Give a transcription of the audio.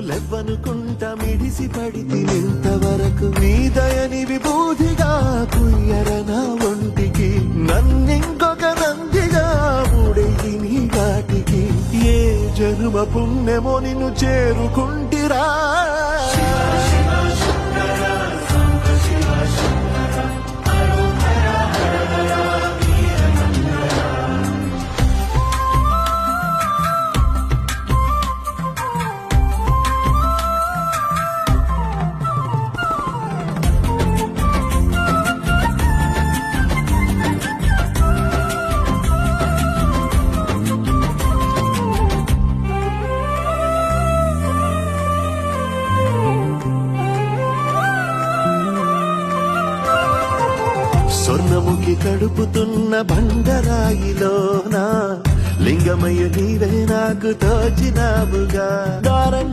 లెవ్వనుకుంటా మిడిసి పడితే ఇంతవరకు నీ దయని విభూతిగా కుయ్యర నా ఒంటికి నన్నింకొక నందిగా ఊడేది నీ వాటికి ఏ జన్మ పుణ్యమో నిన్ను చేరుకుంటిరా స్వర్ణముఖి కడుపుతున్న బండరాయిలోనా లింగమయ్య నీవే నాకు తోచినావుగా దారం